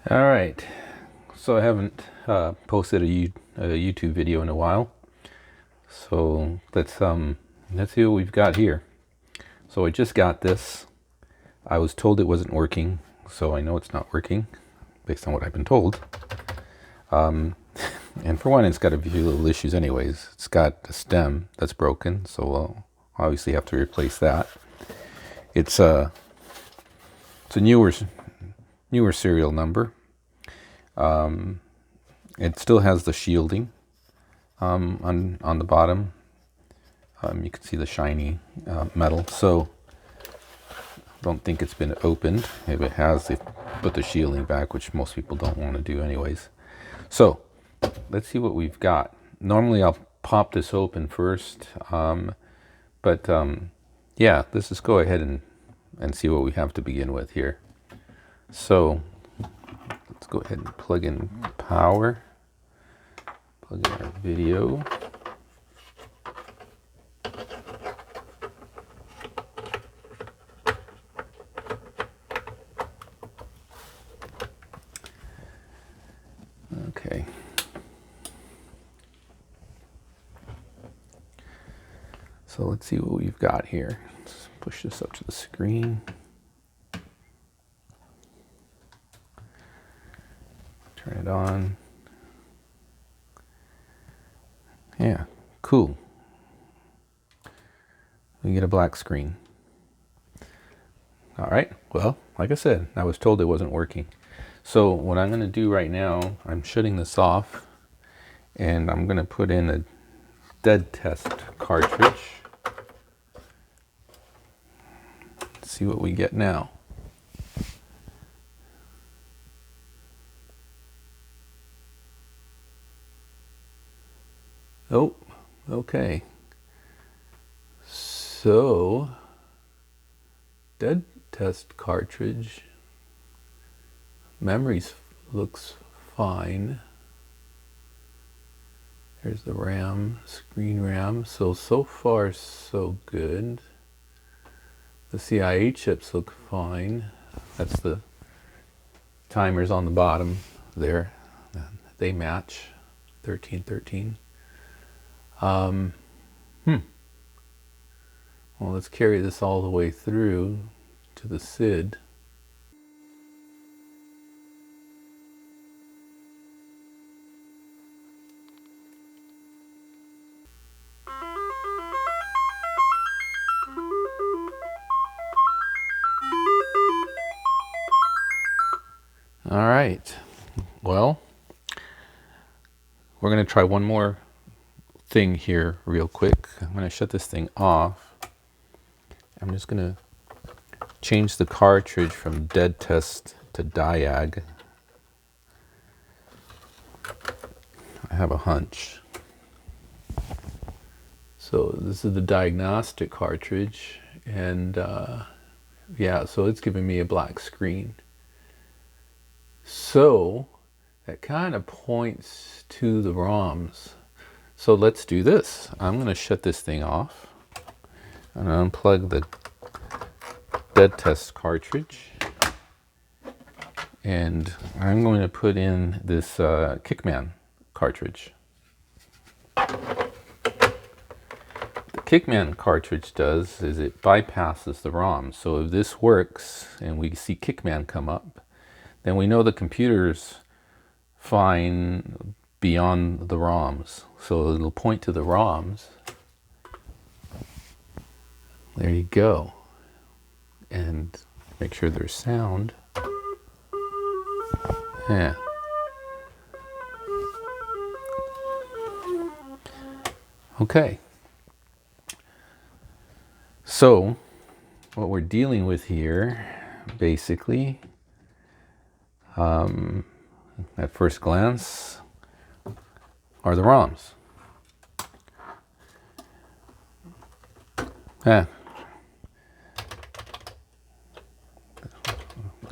All right, so I haven't posted a YouTube video in a while, so let's see what we've got here. So I just got this. I was told it wasn't working, so I know it's not working based on what I've been told. And for one, it's got a few little issues anyways. It's got a stem that's broken, so we'll obviously have to replace that. It's a newer serial number. It still has the shielding on the bottom. You can see the shiny metal. So I don't think it's been opened. If it has, they put the shielding back, which most people don't want to do anyways. So let's see what we've got. Normally I'll pop this open first, but yeah, let's just go ahead and see what we have to begin with here. So let's go ahead and plug in power, plug in our video. Okay. So let's see what we've got here. Let's push this up to the screen. Turn it on. Yeah, cool. We get a black screen. All right, well, like I said, I was told it wasn't working. So what I'm gonna do right now, I'm shutting this off and I'm gonna put in a dead test cartridge. Let's see what we get now. Oh, okay. So, dead test cartridge. Memories looks fine. There's the RAM, screen RAM. So far so good. The CIA chips look fine. That's the timers on the bottom there. They match 1313. Well, let's carry this all the way through to the SID. All right, well, we're going to try one more thing here real quick. I'm going to shut this thing off. I'm just going to change the cartridge from dead test to diag. I have a hunch. So this is the diagnostic cartridge, and yeah, so it's giving me a black screen. So that kind of points to the ROMs. So let's do this. I'm going to shut this thing off and unplug the dead test cartridge. And I'm going to put in this Kickman cartridge. The Kickman cartridge does is it bypasses the ROM. So if this works and we see Kickman come up, then we know the computer's fine beyond the ROMs. So it'll point to the ROMs. There you go. And make sure there's sound. Yeah. Okay. So what we're dealing with here, basically, at first glance, are the ROMs. Yeah.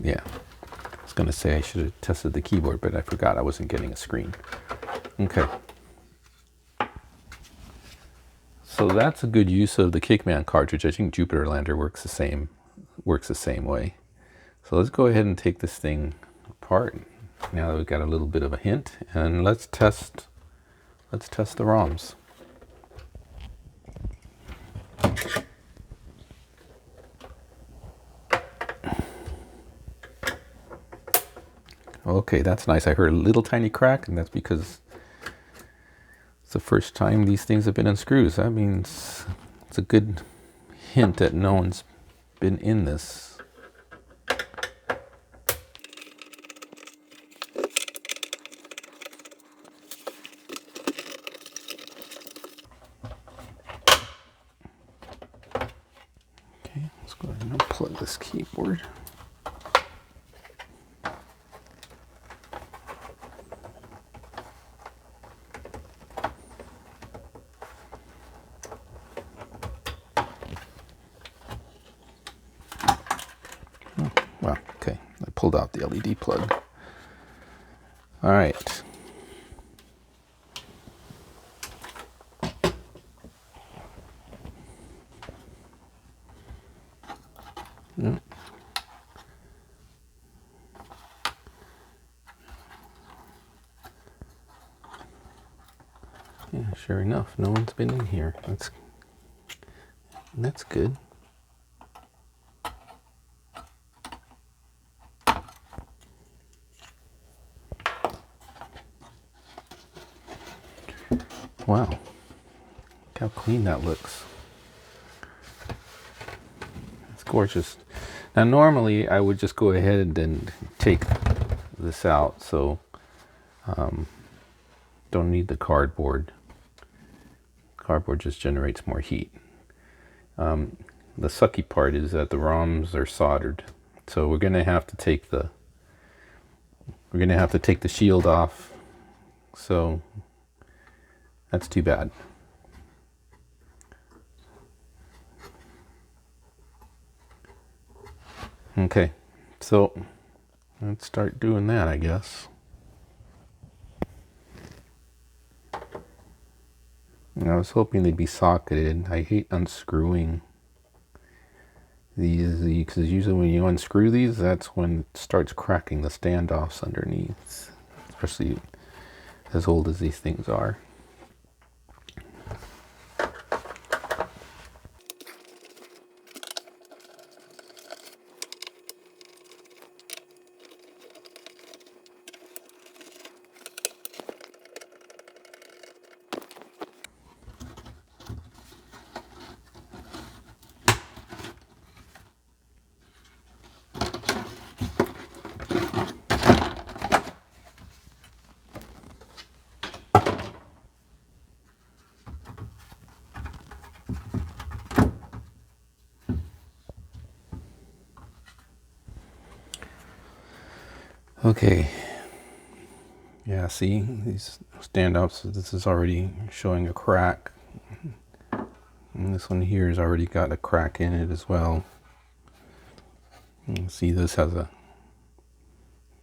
Yeah. I was going to say I should have tested the keyboard, but I forgot I wasn't getting a screen. Okay. So that's a good use of the Kickman cartridge. I think Jupiter Lander works the same way. So let's go ahead and take this thing apart Now that we've got a little bit of a hint, and let's test the ROMs. Okay, that's nice. I heard a little tiny crack, and that's because it's the first time these things have been unscrewed. That means it's a good hint that no one's been in this. Okay, let's go ahead and unplug this keyboard. Well, okay, I pulled out the LED plug. All right. Yeah. Yeah, sure enough, no one's been in here. That's good. Wow, look how clean that looks. It's gorgeous. Now normally I would just go ahead and take this out, so don't need the cardboard. Cardboard just generates more heat. The sucky part is that the ROMs are soldered, so we're gonna have to take the shield off. So that's too bad. Okay, so let's start doing that, I guess. I was hoping they'd be socketed. I hate unscrewing these because usually when you unscrew these, that's when it starts cracking the standoffs underneath, especially as old as these things are. Okay. Yeah, see, these standoffs, this is already showing a crack. And this one here has already got a crack in it as well. You can see this has a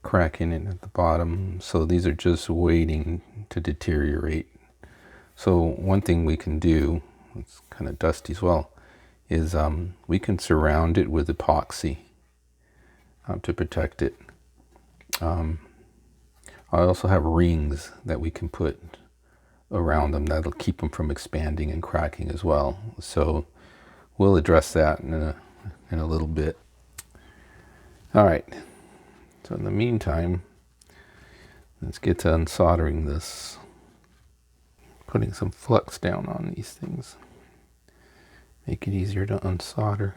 crack in it at the bottom. So these are just waiting to deteriorate. So one thing we can do, it's kind of dusty as well, is we can surround it with epoxy to protect it. I also have rings that we can put around them that'll keep them from expanding and cracking as well. So we'll address that in a little bit. All right, so in the meantime, let's get to unsoldering this. Putting some flux down on these things. Make it easier to unsolder.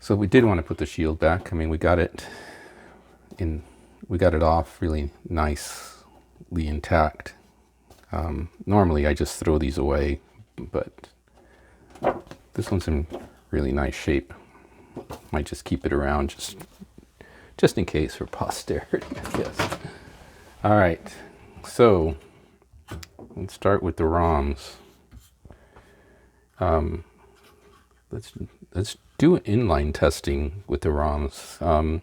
So we did want to put the shield back. I mean, we got it off really nicely intact. Normally I just throw these away, but this one's in really nice shape. Might just keep it around just in case for posterity, I guess. All right, so let's start with the ROMs. Let's do inline testing with the ROMs.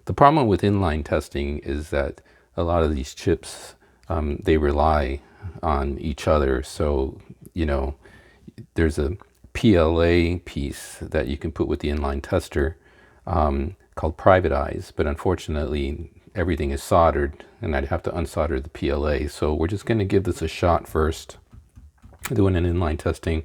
The problem with inline testing is that a lot of these chips, they rely on each other. So, you know, there's a PLA piece that you can put with the inline tester called privatize, but unfortunately everything is soldered and I'd have to unsolder the PLA. So we're just going to give this a shot first, doing an inline testing,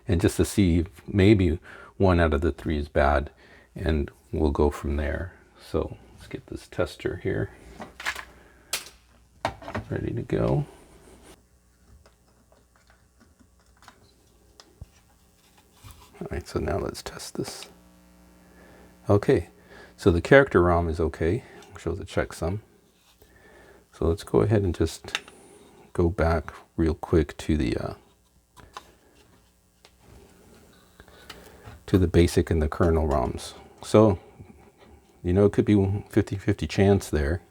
and just to see if maybe one out of the three is bad, and we'll go from there. So let's get this tester here ready to go. All right, so now let's test this. Okay, so the character ROM is okay, shows a checksum. So let's go ahead and just go back real quick to the basic and the kernel ROMs. So, you know, it could be 50-50 chance there.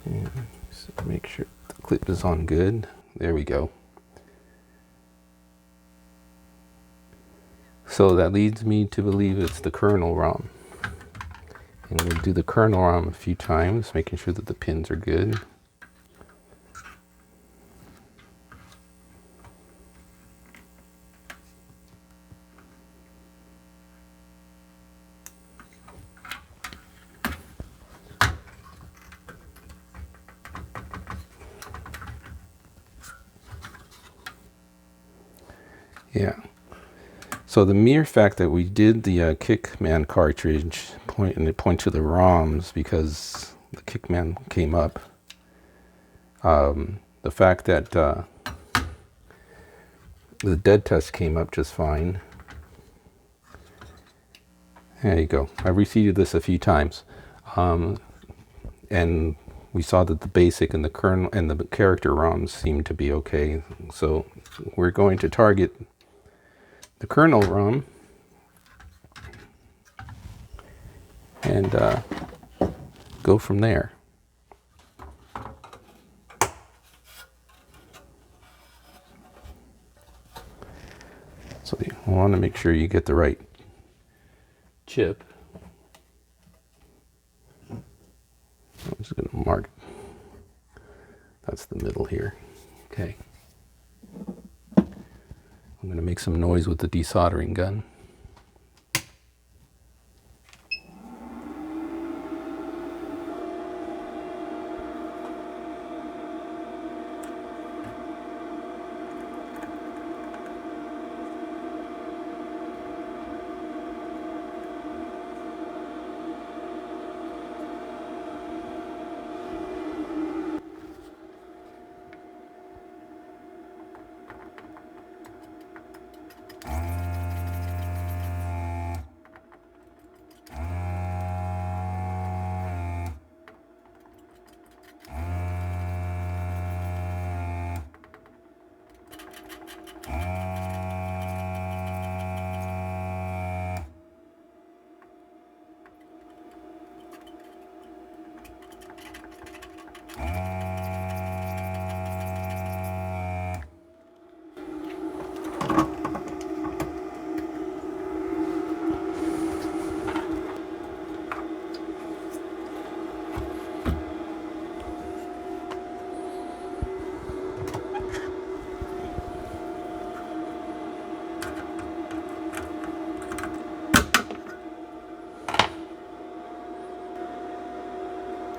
And so make sure the clip is on good. There we go. So that leads me to believe it's the kernel ROM. And we'll do the kernel ROM a few times, making sure that the pins are good. Yeah. So the mere fact that we did the Kickman cartridge point to the ROMs because the Kickman came up. The fact that the dead test came up just fine. There you go. I reseeded this a few times, and we saw that the basic and the kernel and the character ROMs seemed to be okay. So we're going to target the kernel ROM and go from there. So you want to make sure you get the right chip. I'm just going to mark, that's the middle here. Okay. I'm going to make some noise with the desoldering gun.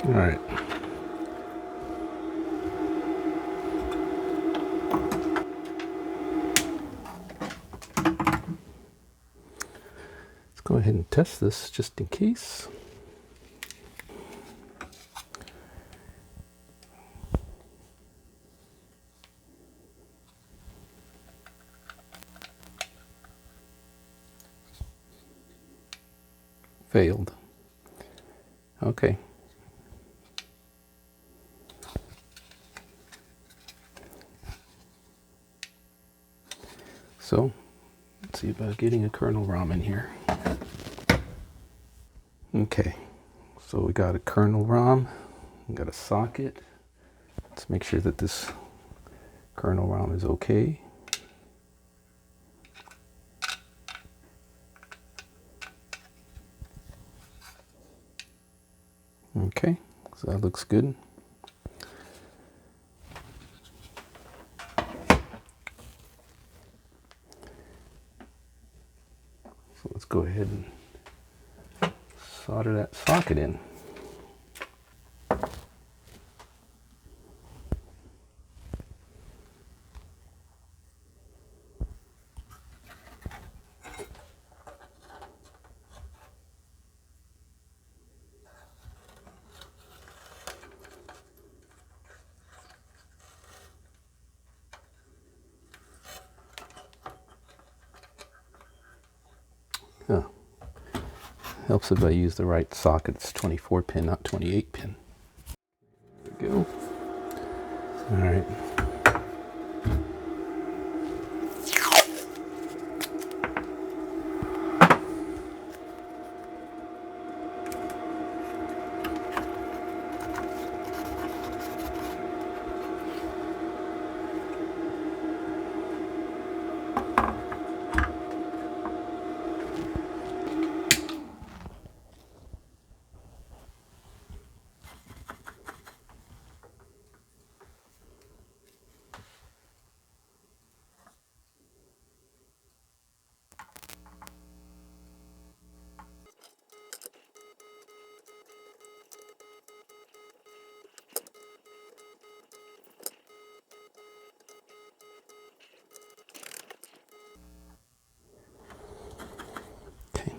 All right. Let's go ahead and test this just in case. failed. Okay. So, let's see about getting a kernel ROM in here. Okay, so we got a kernel ROM, we got a socket. Let's make sure that this kernel ROM is okay. Okay, so that looks good. So let's go ahead and solder that socket in. Oh, helps if I use the right socket. It's 24 pin, not 28 pin. There we go. All right. Okay.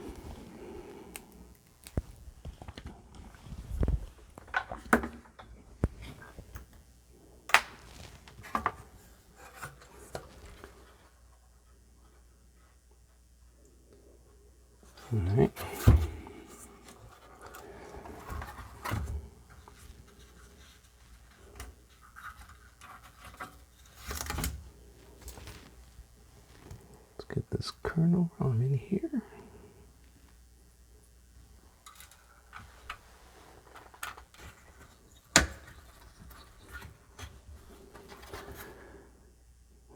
All right. Let's get this kernel ROM in here.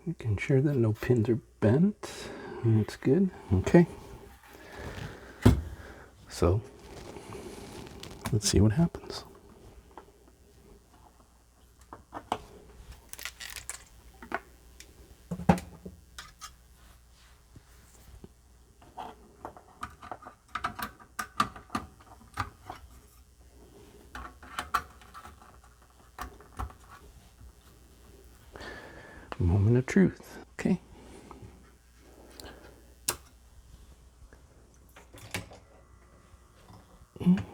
Making sure that no pins are bent. That's good. Okay. So, let's see what happens. Moment of truth. Okay.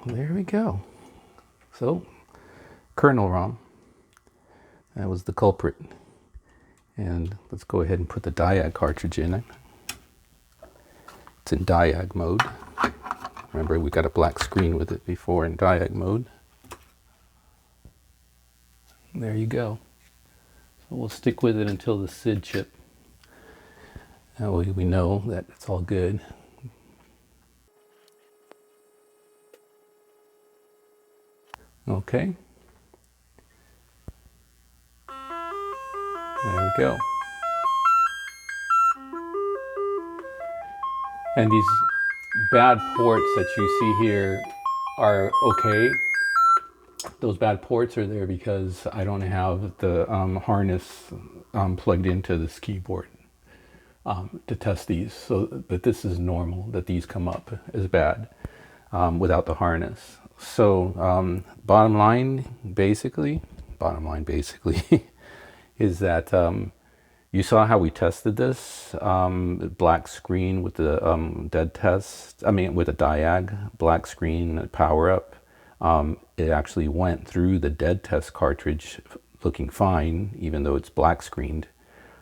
There we go. So, kernel ROM. That was the culprit. And let's go ahead and put the diag cartridge in it. It's in diag mode. Remember, we got a black screen with it before in diag mode. There you go. So we'll stick with it until the SID chip. That way we know that it's all good. Okay. There we go. And these bad ports that you see here are okay. Those bad ports are there because I don't have the harness plugged into this keyboard to test these. So, but this is normal that these come up as bad without the harness. So bottom line basically is that you saw how we tested this black screen with the dead test. I mean, with a diag, black screen power up. It actually went through the dead test cartridge looking fine, even though it's black screened.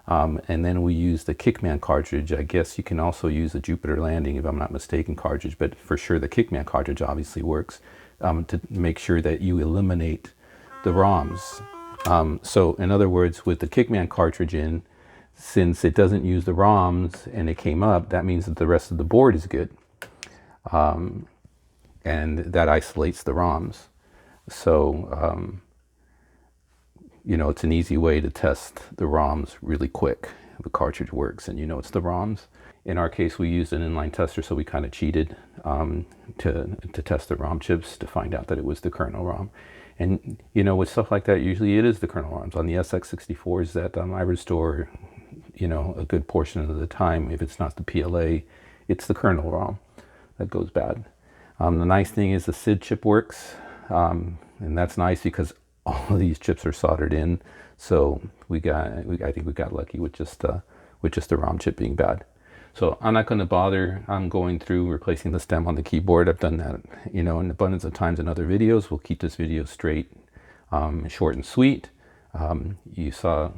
And then we use the Kickman cartridge. I guess you can also use the Jupiter Landing, if I'm not mistaken, cartridge, but for sure the Kickman cartridge obviously works, to make sure that you eliminate the ROMs. So in other words, with the Kickman cartridge in, since it doesn't use the ROMs and it came up, that means that the rest of the board is good. And that isolates the ROMs. So, you know, it's an easy way to test the ROMs really quick. The cartridge works and you know it's the ROMs. In our case, we used an inline tester, so we kind of cheated to test the ROM chips to find out that it was the kernel ROM. And you know, with stuff like that, usually it is the kernel ROMs. On the SX64s that I restore, you know, a good portion of the time, if it's not the PLA, it's the kernel ROM that goes bad. The nice thing is the SID chip works, and that's nice because all of these chips are soldered in. So I think we got lucky with just the ROM chip being bad. So I'm not going to bother. I'm going through replacing the stem on the keyboard. I've done that, you know, an abundance of times in other videos. We'll keep this video straight, short and sweet. You saw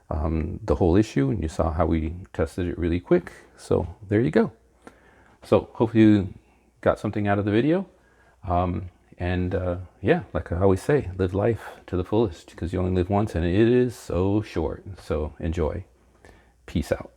the whole issue, and you saw how we tested it really quick. So there you go. So hopefully you got something out of the video. Yeah, like I always say, live life to the fullest because you only live once and it is so short. So enjoy. Peace out.